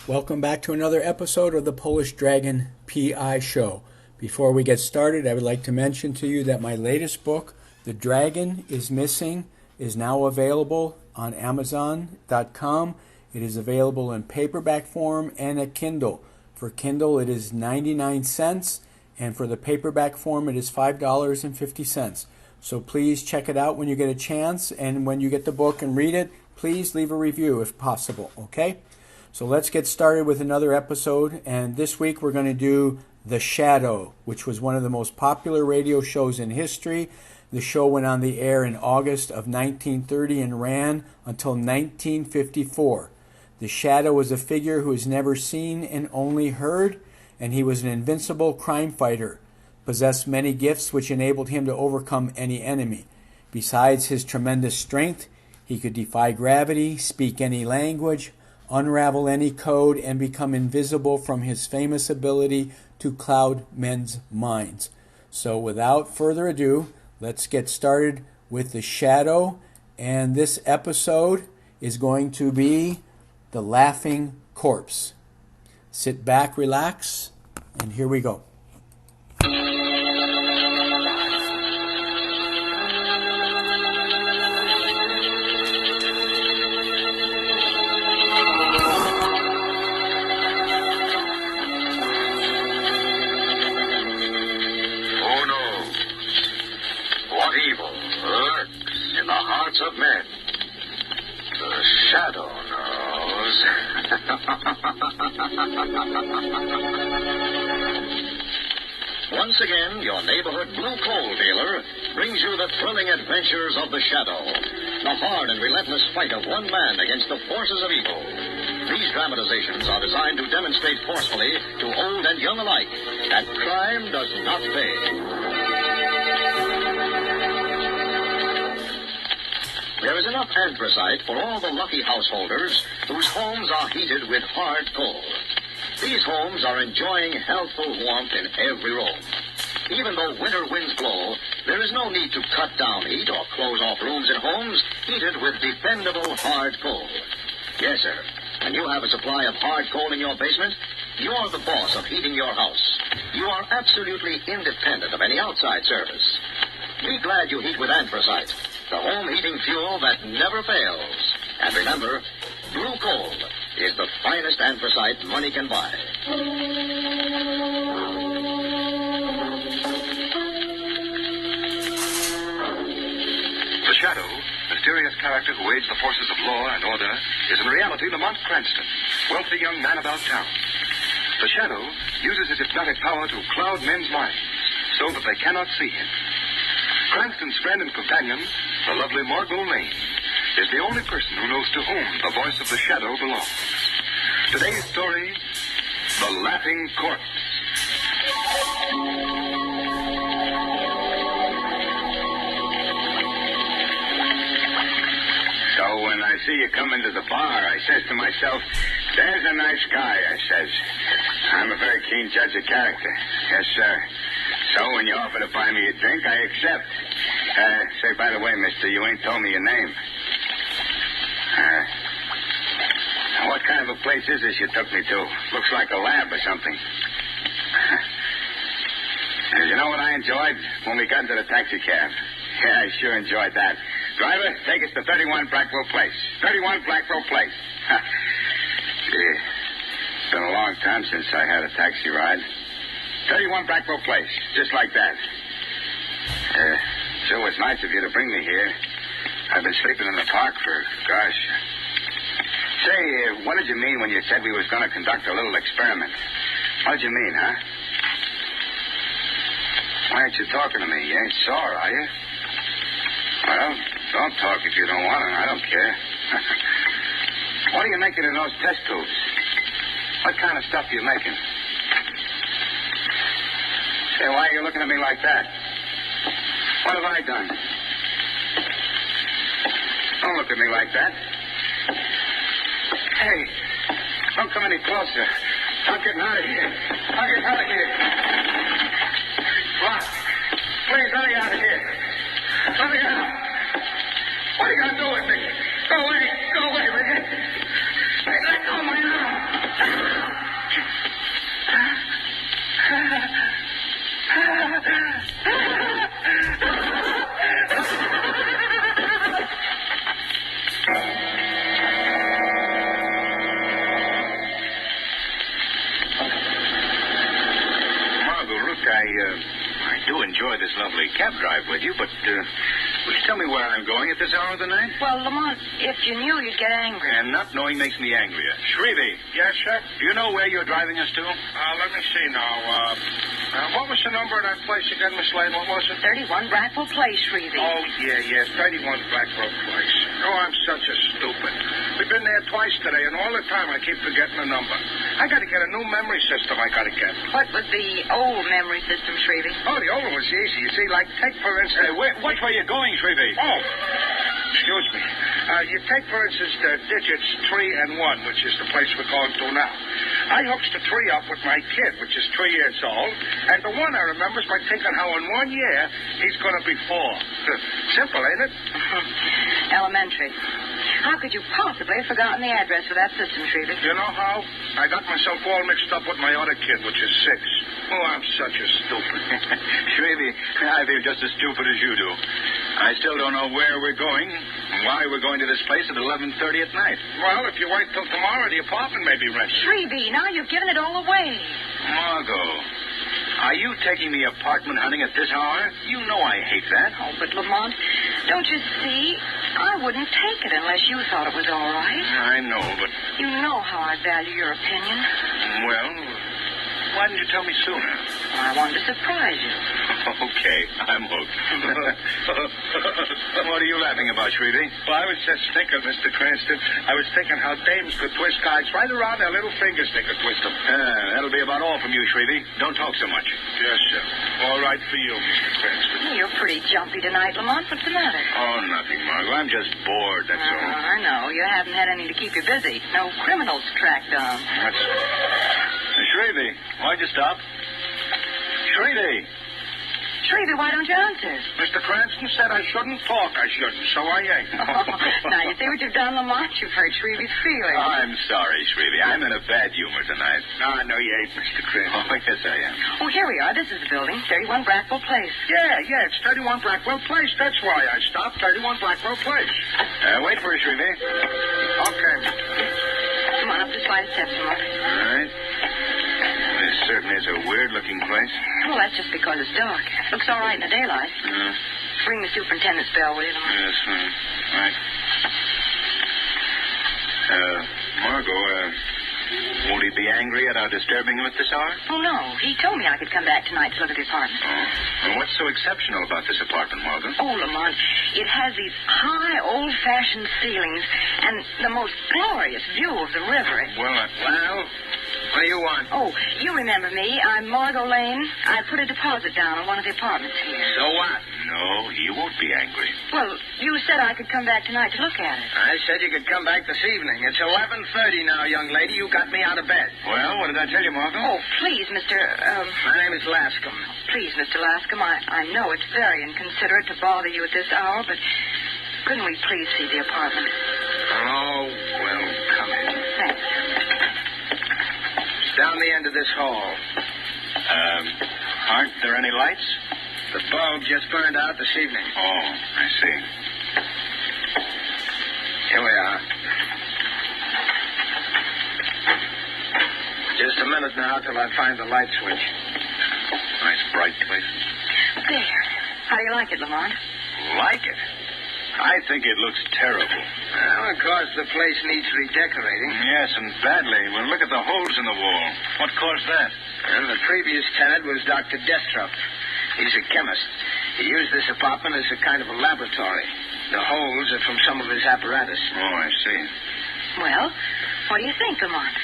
Welcome back to another episode of the Polish Dragon PI Show. Before we get started, I would like to mention to you that my latest book, The Dragon is Missing, is now available on Amazon.com. It is available in paperback form and a Kindle. For Kindle, it is 99 cents, and for the paperback form, it is $5.50. So please check it out when you get a chance, and when you get the book and read it, please leave a review if possible, okay? So let's get started with another episode, and this week we're going to do The Shadow, which was one of the most popular radio shows in history. The show went on the air in August of 1930 and ran until 1954. The Shadow was a figure who is never seen and only heard, and he was an invincible crime fighter, possessed many gifts which enabled him to overcome any enemy. Besides his tremendous strength, he could defy gravity, speak any language, unravel any code, and become invisible from his famous ability to cloud men's minds. So without further ado, let's get started with The Shadow. And this episode is going to be The Laughing Corpse. Sit back, relax, and here we go. Of men. The Shadow knows. Once again, your neighborhood blue coal dealer brings you the thrilling adventures of the Shadow, the hard and relentless fight of one man against the forces of evil. These dramatizations are designed to demonstrate forcefully to old and young alike that crime does not pay. There is enough anthracite for all the lucky householders whose homes are heated with hard coal. These homes are enjoying healthful warmth in every room. Even though winter winds blow, there is no need to cut down heat or close off rooms in homes heated with dependable hard coal. Yes, sir. When you have a supply of hard coal in your basement, you're the boss of heating your house. You are absolutely independent of any outside service. Be glad you heat with anthracite, the home heating fuel that never fails. And remember, blue coal is the finest anthracite money can buy. The Shadow, mysterious character who aids the forces of law and order, is in reality Lamont Cranston, wealthy young man about town. The Shadow uses his hypnotic power to cloud men's minds so that they cannot see him. Cranston's friend and companion, the lovely Margot Lane, is the only person who knows to whom the voice of the Shadow belongs. Today's story, The Laughing Corpse. So when I see you come into the bar, I says to myself, there's a nice guy, I says. I'm a very keen judge of character. Yes, sir. So when you offer to buy me a drink, I accept. Say, by the way, mister, you ain't told me your name. What kind of a place is this you took me to? Looks like a lab or something. You know what I enjoyed? When we got into the taxi cab. Yeah, I sure enjoyed that. Driver, take us to 31 Blackwell Place. 31 Blackwell Place. Gee, it's been a long time since I had a taxi ride. 31 Blackwell Place, just like that. Sure was nice of you to bring me here. I've been sleeping in the park for, gosh. Say, what did you mean when you said we was going to conduct a little experiment? What did you mean, huh? Why aren't you talking to me? You ain't sore, are you? Well, don't talk if you don't want to. I don't care. What are you making in those test tubes? What kind of stuff are you making? Say, why are you looking at me like that? What have I done? Don't look at me like that. Hey, don't come any closer. I'm getting out of here. I'm getting out of here. Lock. Please, let me out of here. Let me out. What are you going to do with me? Go away. Go away, will you? Hey, let go of my arm. this lovely cab drive with you, but would you tell me where I'm going at this hour of the night? Well, Lamont, if you knew, you'd get angry. And not knowing makes me angrier. Shrevey. Yes, sir? Do you know where you're driving us to? Let me see now. What was the number of that place again, Miss Lane? What was it? 31 Brackville Place, Shrevey. Oh, yeah, 31 Blackbrook Place. Oh, I'm such a stupid. We've been there twice today, and all the time I keep forgetting the number. I got to get a new memory system I got to get. What was the old memory system, Shrevey? Oh, the old one was easy. You see, like, take, for instance... Which way are you going, Shrevey? Oh, excuse me. You take, for instance, the digits 3 and 1, which is the place we're going to now. I hooks the 3 up with my kid, which is 3 years old, and the 1 I remember is by thinking how in 1 year he's going to be 4. Simple, ain't it? Elementary. How could you possibly have forgotten the address for that system, Shrevey? You know how? I got myself all mixed up with my other kid, which is 6. Oh, I'm such a stupid. Shrevey, I feel just as stupid as you do. I still don't know where we're going and why we're going to this place at 11:30 at night. Well, if you wait till tomorrow, the apartment may be rented. Shrevey, now you've given it all away. Margot, are you taking me apartment hunting at this hour? You know I hate that. Oh, but Lamont, don't you see? I wouldn't take it unless you thought it was all right. I know, but... You know how I value your opinion. Well, why didn't you tell me sooner? I wanted to surprise you. Okay, I'm hooked. What are you laughing about, Shrevey? Well, I was just thinking, Mr. Cranston. I was thinking how dames could twist guys right around their little fingers. They could twist them. That'll be about all from you, Shrevey. Don't talk so much. Yes, sir. All right for you, Mr. Cranston. You're pretty jumpy tonight, Lamont. What's the matter? Oh, nothing, Margot. I'm just bored, that's all. I know. You haven't had any to keep you busy. No criminals tracked down. That's... Shrevey, why'd you stop? Shrevey! Shrevey, why don't you answer? Mr. Cranston said I shouldn't talk. I shouldn't, so I ain't. Now, you see what you've done, Lamont? You've hurt Shrevey's feelings. I'm sorry, Shrevey. I'm in a bad humor tonight. No, you ain't, Mr. Cranston. Oh, yes, I am. Oh, here we are. This is the building, 31 Brackville Place. Yeah, it's 31 Blackwell Place. That's why I stopped. 31 Blackwell Place. Wait for us, Shrevey. Okay. Come on up the flight of steps, Lamont. All right. This certainly is a weird-looking place. Well, that's just because it's dark. Looks all right in the daylight. Ring the superintendent's bell, will you, Lamont? Yes, right. Margot, won't he be angry at our disturbing him at this hour? Oh, no. He told me I could come back tonight to look at the apartment. Oh. Well, what's so exceptional about this apartment, Margot? Oh, Lamont, it has these high, old-fashioned ceilings and the most glorious view of the river. Well, what do you want? Oh, you remember me. I'm Margot Lane. I put a deposit down on one of the apartments here. So what? No, he won't be angry. Well, you said I could come back tonight to look at it. I said you could come back this evening. It's 11:30 now, young lady. You got me out of bed. Well, what did I tell you, Margot? Oh, please, Mr. My name is Lascom. Please, Mr. Lascom, I know it's very inconsiderate to bother you at this hour, but couldn't we please see the apartment? Oh, well, come in. Thanks. It's down the end of this hall. Aren't there any lights? The bulb just burned out this evening. Oh, I see. Here we are. Just a minute now till I find the light switch. Nice bright place. There. How do you like it, Lamont? Like it? I think it looks terrible. Well, of course, the place needs redecorating. Yes, and badly. Well, look at the holes in the wall. What caused that? And the previous tenant was Dr. Destrup. He's a chemist. He used this apartment as a kind of a laboratory. The holes are from some of his apparatus. Oh, I see. Well, what do you think, Lamont?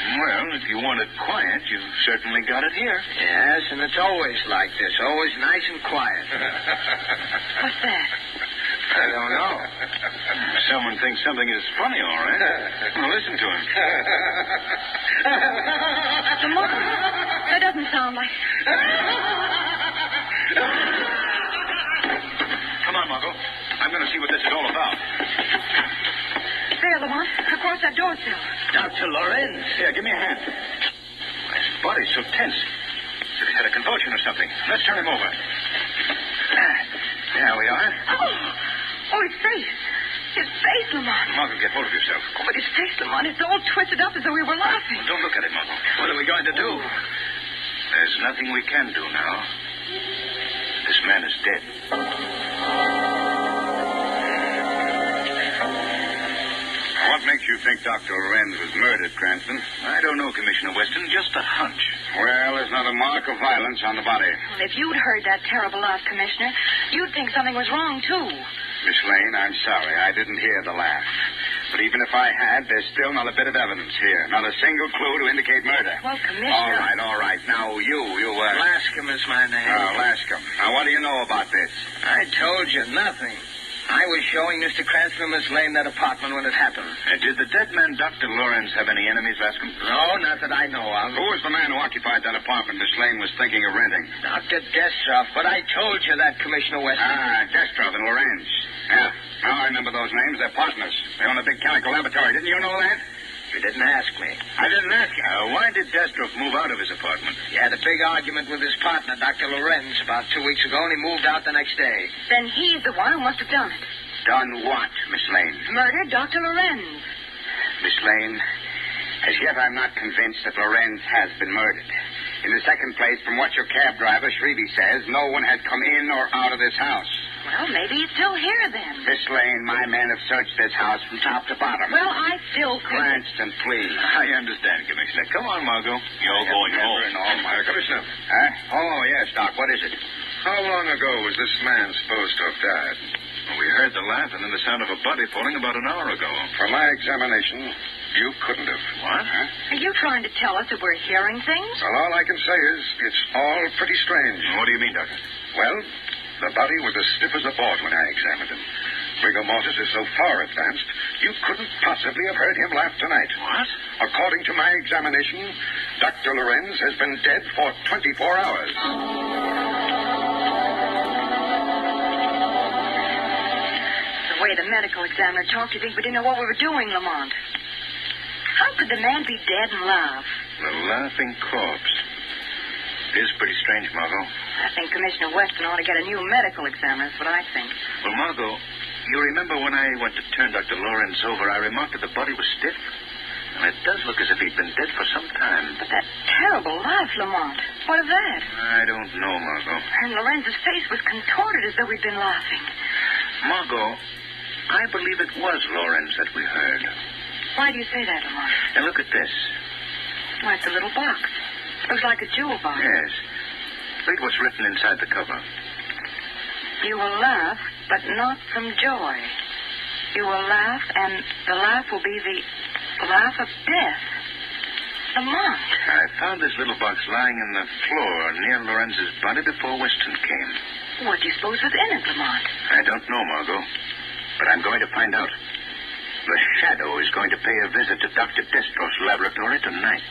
Well, if you want it quiet, you certainly got it here. Yes, and it's always like this. Always nice and quiet. What's that? I don't know. Someone thinks something is funny, all right. Well, listen to him. Lamont, that doesn't sound like... Come on, Margot. I'm going to see what this is all about. There, Lamont, across that door sill. Dr. Lorenz. Here, give me a hand. His body's so tense. As if he had a convulsion or something. Let's turn him over. There we are. Oh, his face. His face, Lamont. Margot, get hold of yourself. Oh, but his face, Lamont, it's all twisted up as though we were laughing. Well, don't look at it, Margot. What are we going to do? There's nothing we can do now. man is dead. What makes you think Dr. Lorenz was murdered, Cranston? I don't know, Commissioner Weston. Just a hunch. Well, there's not a mark of violence on the body. Well, if you'd heard that terrible laugh, Commissioner, you'd think something was wrong, too. Miss Lane, I'm sorry. I didn't hear the laugh. But even if I had, there's still not a bit of evidence here. Not a single clue to indicate murder. Well, Commissioner... All right. Now, you Lascombe is my name. Lascombe. Now, what do you know about this? I told you nothing. I was showing Mr. Cranston and Miss Lane that apartment when it happened. Did the dead man, Dr. Lorenz, have any enemies, Lascombe? No, not that I know of. Who was the man who occupied that apartment Miss Lane was thinking of renting? Dr. Destroff, but I told you that, Commissioner Weston. Destroff and Lorenz. Yeah, now I remember those names. They're partners. They own a big chemical laboratory. Didn't you know that? You didn't ask me. I didn't ask you. Why did Destroff move out of his apartment? He had a big argument with his partner, Dr. Lorenz, about 2 weeks ago, and he moved out the next day. Then he's the one who must have done it. Done what, Miss Lane? Murdered Dr. Lorenz. Miss Lane, as yet I'm not convinced that Lorenz has been murdered. In the second place, from what your cab driver, Shrevey, says, no one had come in or out of this house. Well, maybe he's still here then. Miss Lane, my men have searched this house from top to bottom. Well, I still think... Cranston, please. I understand, Commissioner. Come on, Margot. You're going home. Commissioner. Huh? Oh, yes, Doc. What is it? How long ago was this man supposed to have died? Well, we heard the laugh and then the sound of a body falling about an hour ago. From my examination, you couldn't have. What? Huh? Are you trying to tell us that we're hearing things? Well, all I can say is it's all pretty strange. What do you mean, Doctor? Well, the body was as stiff as a board when I examined him. Rigor mortis is so far advanced, you couldn't possibly have heard him laugh tonight. What? According to my examination, Dr. Lorenz has been dead for 24 hours. The way the medical examiner talked, you'd think we didn't know what we were doing, Lamont. How could the man be dead and laugh? The laughing corpse. It is pretty strange, Margot. I think Commissioner Weston ought to get a new medical examiner, is what I think. Well, Margot, you remember when I went to turn Dr. Lorenz over, I remarked that the body was stiff? And it does look as if he'd been dead for some time. But that terrible laugh, Lamont. What of that? I don't know, Margot. And Lorenz's face was contorted as though he'd been laughing. Margot, I believe it was Lorenz that we heard. Why do you say that, Lamont? And look at this. Why, it's a little box. Looks like a jewel box. Yes. Read what's written inside the cover. You will laugh, but not from joy. You will laugh, and the laugh will be the laugh of death. Lamont. I found this little box lying in the floor near Lorenz's body before Weston came. What do you suppose was in it, Lamont? I don't know, Margot. But I'm going to find out. The Shadow is going to pay a visit to Dr. Destroff's laboratory tonight.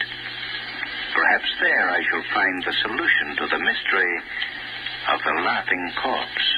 Perhaps there I shall find the solution to the mystery of the laughing corpse.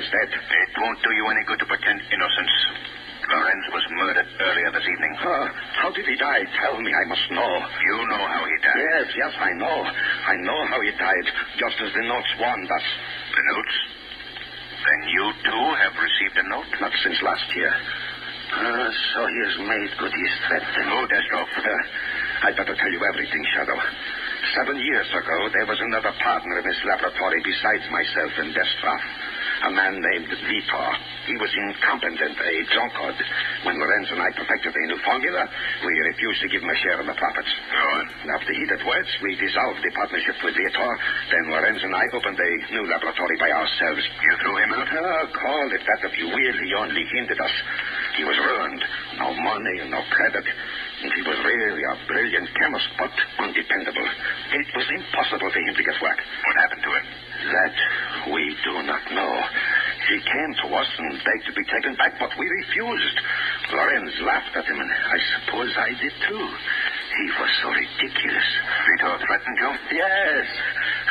Dead. It won't do you any good to pretend innocence. Lorenz was murdered earlier this evening. How did he die? Tell me, I must know. You know how he died? Yes, I know. I know how he died, just as the notes warned us. The notes? Then you, too, have received a note? Not since last year. So he has made good his threat. Oh, Destroff. I'd better tell you everything, Shadow. 7 years ago, there was another partner in this laboratory besides myself and Destraf. A man named Vitor. He was incompetent, a drunkard. When Lorenz and I perfected a new formula, we refused to give him a share in the profits. After heated words, we dissolved the partnership with Vitor. Then Lorenz and I opened a new laboratory by ourselves. You threw him out? Call it that if you will. He only hindered us. He was ruined. No money, no credit. And he was really a brilliant chemist, but undependable. It was impossible for him to get work. What happened to him? That we do not know. He came to us and begged to be taken back, but we refused. Lorenz laughed at him, and I suppose I did too. He was so ridiculous. Vitor threatened you? Yes,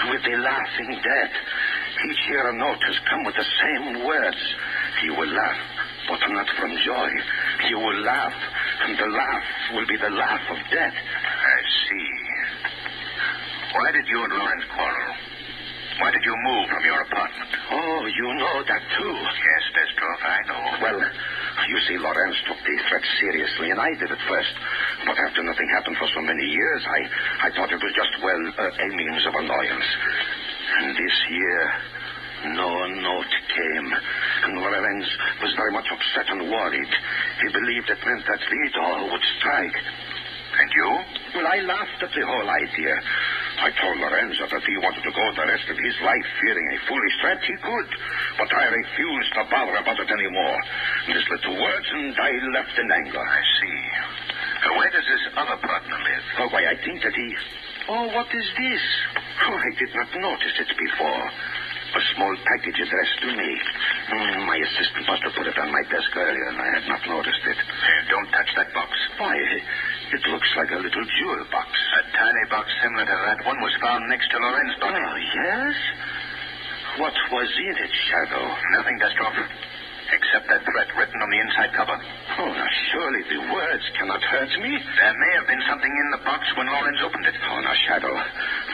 with the laughing death. Each year a note has come with the same words. He will laugh, but not from joy. He will laugh, and the laugh will be the laugh of death. I see. Why did you and Lorenz quarrel? Why did you move from your apartment? Oh, you know that too. Yes, Destrov, I know. Well, you see, Lorenz took the threat seriously, and I did at first. But after nothing happened for so many years, I thought it was just, a means of annoyance. And this year, no note came. And Lorenz was very much upset and worried. He believed it meant that Vitor would strike. And you? Well, I laughed at the whole idea. I told Lorenzo that if he wanted to go the rest of his life fearing a foolish threat, he could. But I refused to bother about it anymore. Just led to words, and I left in anger. I see. Where does this other partner live? Oh, why, I think that he... Oh, what is this? Oh, I did not notice it before. A small package addressed to me. My assistant must have put it on my desk earlier, and I had not noticed it. Don't touch that box. Why, it looks like a little jewel box. A tiny box similar to that one was found next to Lorenz's body. Oh, yes? What was in it, Shadow? Nothing, Destrov. Except that threat written on the inside cover. Oh, now, surely the words cannot hurt me. There may have been something in the box when Lorenz opened it. Oh, now, Shadow,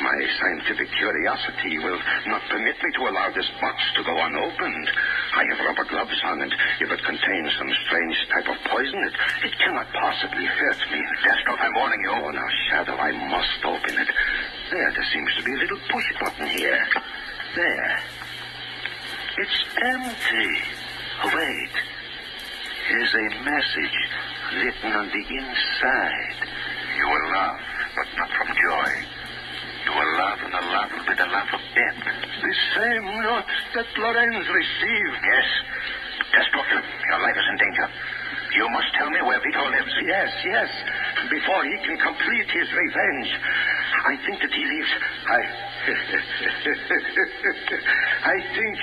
my scientific curiosity will not permit me to allow this box to go unopened. I have rubber gloves on, and if it contains some strange type of poison, it cannot possibly hurt me. Destrov, I'm warning you. Oh, now, Shadow, I must open it. There seems to be a little push button here. There. It's empty. Oh, wait. Here's a message written on the inside. You will laugh, but not from joy. You will laugh, and the laugh will be the laugh of death. The same note that Lorenz received. Yes. Destrov, your life is in danger. You must tell me where Vitor lives. Yes. Before he can complete his revenge. I think that he lives... I think...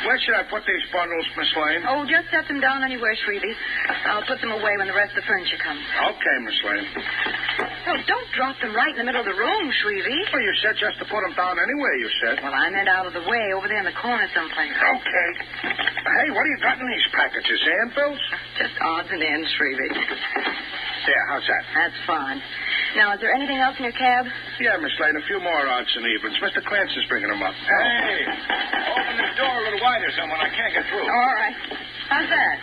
Where should I put these bundles, Miss Lane? Oh, just set them down anywhere, Shrevey. I'll put them away when the rest of the furniture comes. Okay, Miss Lane. Oh, don't drop them right in the middle of the room, Shrevey. Well, you said just to put them down anywhere, you said. Well, I meant out of the way, over there in the corner someplace. Okay. Hey, what do you got in these packages? Handbills? Just odds and ends, Shrevey. There, how's that? That's fine. Now, is there anything else in your cab? Yeah, Miss Lane, a few more odds and evens. Mr. Cranston's bringing them up. Hey, open this door a little wider, someone. I can't get through. All right. How's that?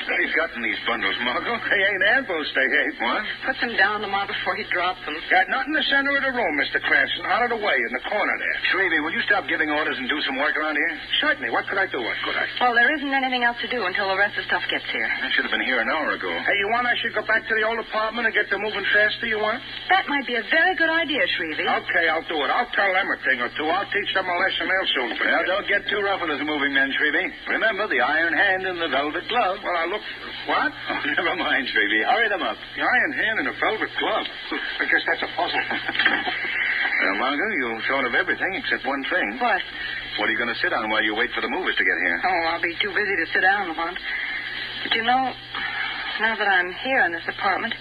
What have you got in these bundles, Margot? They ain't handbills, they ain't. What? Put them down, Lamont, before he drops them. Got not in the center of the room, Mr. Cranston. Out of the way, in the corner there. Shrevey, will you stop giving orders and do some work around here? Certainly. What could I do? What could I? Well, there isn't anything else to do until the rest of the stuff gets here. I should have been here an hour ago. Hey, you want I should go back to the old apartment and get them moving faster, you want? That might be a very good idea, Shrevey. Okay, I'll do it. I'll tell them a thing or two. I'll teach them a lesson they'll soon forget. Well, don't get too rough with us moving men, Shrevey. Remember the iron hand and the velvet glove. Well, I look... What? Oh, never mind, Shrevey. Hurry them up. The iron hand and a velvet glove. I guess that's a puzzle. Well, Margot, you thought of everything except one thing. What? What are you going to sit on while you wait for the movers to get here? Oh, I'll be too busy to sit down, Lamont. But you know, now that I'm here in this apartment,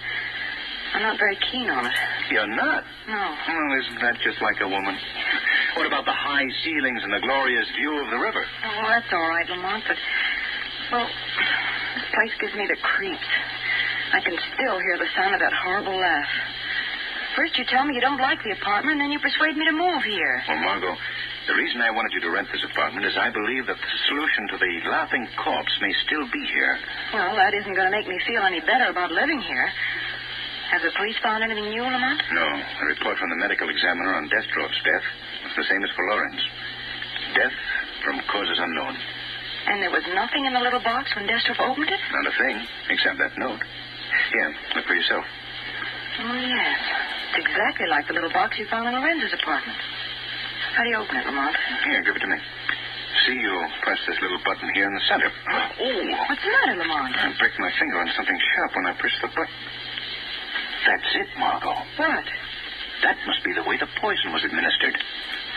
I'm not very keen on it. You're not? No. Well, isn't that just like a woman? What about the high ceilings and the glorious view of the river? Oh, that's all right, Lamont, but... Well, this place gives me the creeps. I can still hear the sound of that horrible laugh. First you tell me you don't like the apartment, and then you persuade me to move here. Well, Margot, the reason I wanted you to rent this apartment is I believe that the solution to the laughing corpse may still be here. Well, that isn't going to make me feel any better about living here. Have the police found anything new, Lamont? No. The report from the medical examiner on Destrop's death was the same as for Lauren's. Death from causes unknown. And there was nothing in the little box when Destrop opened it? Not a thing, except that note. Here, look for yourself. Oh, yes. It's exactly like the little box you found in Lorenzo's apartment. How do you open it, Lamont? Here, give it to me. See, you press this little button here in the center. Oh! What's the matter, Lamont? I pricked my finger on something sharp when I pushed the button. That's it, Margot. What? That must be the way the poison was administered.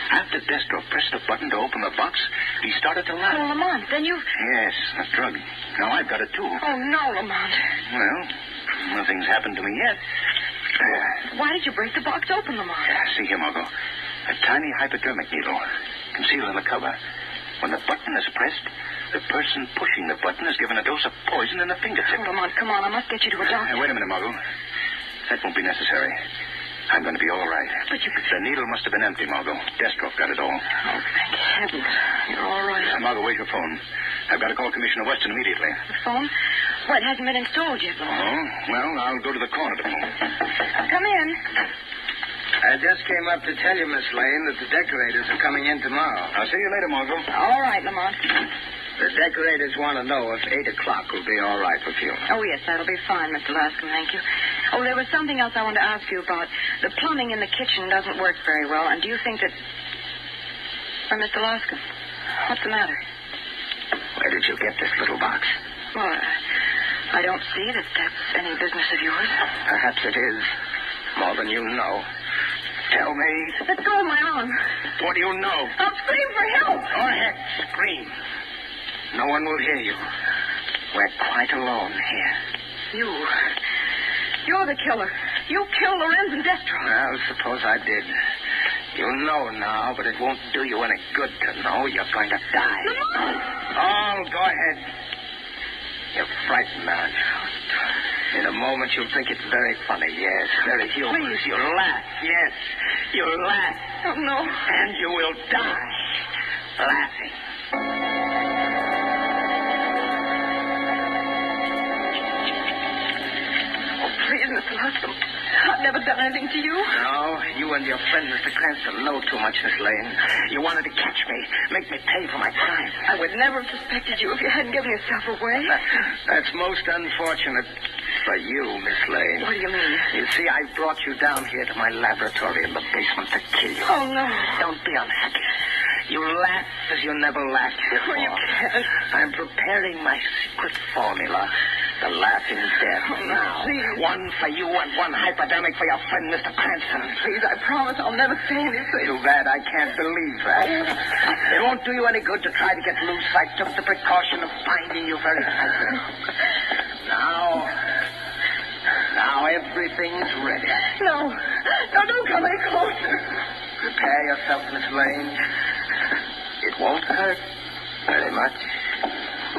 After Destrop pressed the button to open the box, he started to laugh. Oh, Lamont, then you've... Yes, that drug. Now I've got it, too. Oh, no, Lamont. Well, nothing's happened to me yet. Why did you break the box open, Lamont? See here, Margot. A tiny hypodermic needle concealed in the cover. When the button is pressed, the person pushing the button is given a dose of poison in the fingertip. Oh, Lamont, come on. I must get you to a doctor. Wait a minute, Margot. That won't be necessary. I'm going to be all right. But you... The needle must have been empty, Margot. Destrop got it all. Oh, thank heavens. You're all right. Margot, where's your phone? I've got to call Commissioner Weston immediately. The phone? Well, it hasn't been installed yet, Lamont. Oh? Well, I'll go to the corner to the phone. Come in. I just came up to tell you, Miss Lane, that the decorators are coming in tomorrow. I'll see you later, Margot. All right, Lamont. The decorators want to know if 8 o'clock will be all right with you. Oh, yes, that'll be fine, Mr. Lascom, thank you. Oh, there was something else I wanted to ask you about. The plumbing in the kitchen doesn't work very well, and do you think that... Mr. Lascom, what's the matter? Where did you get this little box? Well, I don't see that that's any business of yours. Perhaps it is. More than you know. Tell me. Let go of my arm. What do you know? I'll scream for help. Go ahead. Scream. No one will hear you. We're quite alone here. You're the killer. You killed Lorenz and Destrop. Well, suppose I did. You know now, but it won't do you any good to know. You're going to die. Oh, go ahead. You're frightened, aren't you? In a moment, you'll think it's very funny. Yes, very humorous. Please. You'll laugh. Yes, you'll laugh. Oh, no. And you will die laughing. Please, Mr. Lascom. I've never done anything to you. No, you and your friend, Mr. Cranston, know too much, Miss Lane. You wanted to catch me, make me pay for my crime. I would never have suspected you if you hadn't given yourself away. That's most unfortunate for you, Miss Lane. What do you mean? You see, I brought you down here to my laboratory in the basement to kill you. Oh, no. Don't be unhappy. You laugh as you never laughed before. Oh, you can't. I'm preparing my secret formula. The laughing death. Oh, no, please. One for you and one hypodermic for your friend, Mr. Cranston. Please, I promise I'll never say anything. Too bad I can't believe that. It won't do you any good to try to get loose. I took the precaution of finding you very tightly. Now everything's ready. No, don't come any closer. Prepare yourself, Miss Lane. It won't hurt very much.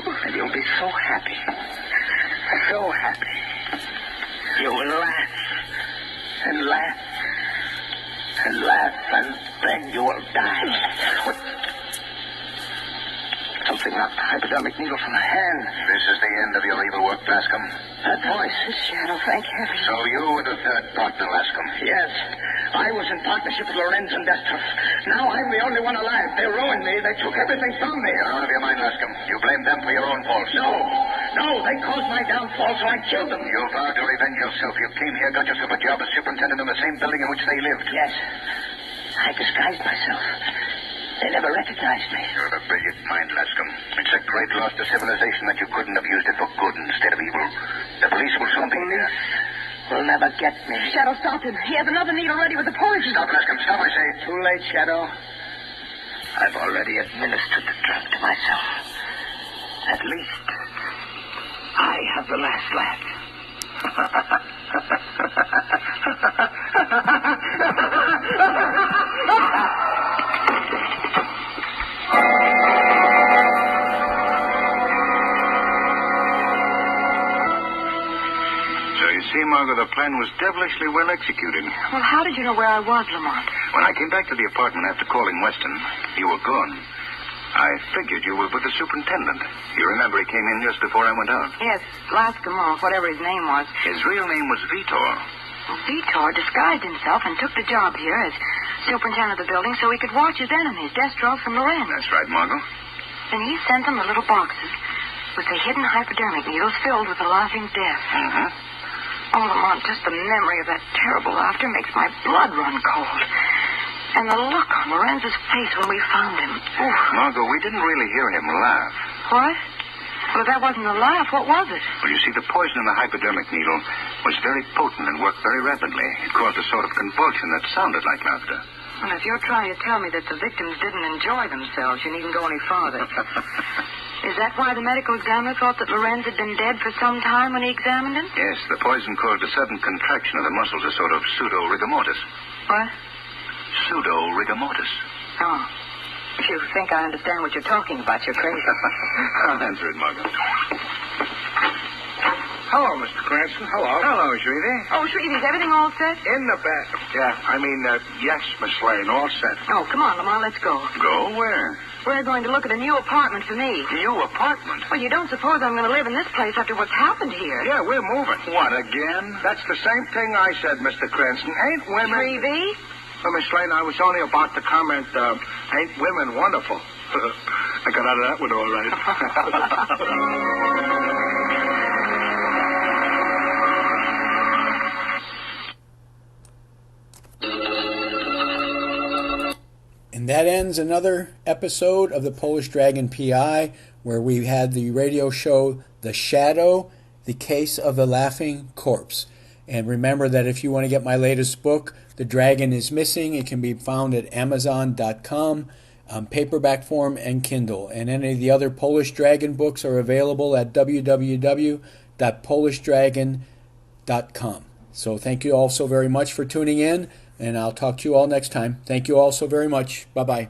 And you'll be so happy. So happy. You will laugh. And laugh. And laugh. And then you will die. Something knocked the hypodermic needle from the hand. This is the end of your evil work, Lascom. That voice. Shadow, thank heaven. So you were the third partner, Lascom. Yes. I was in partnership with Lorenz and Destrop. Now I'm the only one alive. They ruined me. They took everything from me. You're out of your mind, Lascom. You blame them for your own faults. No, they caused my downfall, so I killed them. You vowed to revenge yourself. You came here, got yourself a job as superintendent in the same building in which they lived. Yes. I disguised myself. They never recognized me. You have a brilliant mind, Lascom. It's a great loss to civilization that you couldn't have used it for good instead of evil. The police will soon be here. Will never get me. Shadow, stop him. He has another needle ready with the poison. Stop, Lascom. Stop, I say. Too late, Shadow. I've already administered the drug to myself. At least, I have the last laugh. see, Margot, the plan was devilishly well executed. Well, how did you know where I was, Lamont? When I came back to the apartment after calling Weston, you were gone. I figured you were with the superintendent. You remember he came in just before I went out? Yes, Lascamore, whatever his name was. His real name was Vitor. Well, Vitor disguised himself and took the job here as superintendent of the building so he could watch his enemies, Destros and Lorenz. That's right, Margot. Then he sent them the little boxes with the hidden hypodermic needles filled with the laughing death. Mm-hmm. Oh, Lamont, just the memory of that terrible laughter makes my blood run cold. And the look on Lorenz's face when we found him. Oof. Margot, we didn't really hear him laugh. What? Well, if that wasn't a laugh, what was it? Well, you see, the poison in the hypodermic needle was very potent and worked very rapidly. It caused a sort of convulsion that sounded like laughter. Well, if you're trying to tell me that the victims didn't enjoy themselves, you needn't go any farther. Is that why the medical examiner thought that Lorenz had been dead for some time when he examined him? Yes, the poison caused a sudden contraction of the muscles, a sort of pseudo-rigor mortis. What? Pseudo-rigor mortis. Oh. If you think I understand what you're talking about, you're crazy. I'll answer it, Margot. Hello, Mr. Cranston. Hello. Hello, Shrevey. Oh, Shrevey, is everything all set? In the back. Yes, Miss Lane, all set. Oh, come on, Lamont, let's go. Go where? We're going to look at a new apartment for me. New apartment? Well, you don't suppose I'm going to live in this place after what's happened here? Yeah, we're moving. What, again? That's the same thing I said, Mr. Cranston. Ain't women... Shrevey? Well, Miss Lane, I was only about to comment, ain't women wonderful? I got out of that one all right. And that ends another episode of the Polish Dragon PI, where we had the radio show The Shadow, The Case of the Laughing Corpse. And remember that if you want to get my latest book, The Dragon is Missing, it can be found at Amazon.com, paperback form and Kindle. And any of the other Polish Dragon books are available at www.polishdragon.com. So thank you all so very much for tuning in, and I'll talk to you all next time. Thank you all so very much. Bye-bye.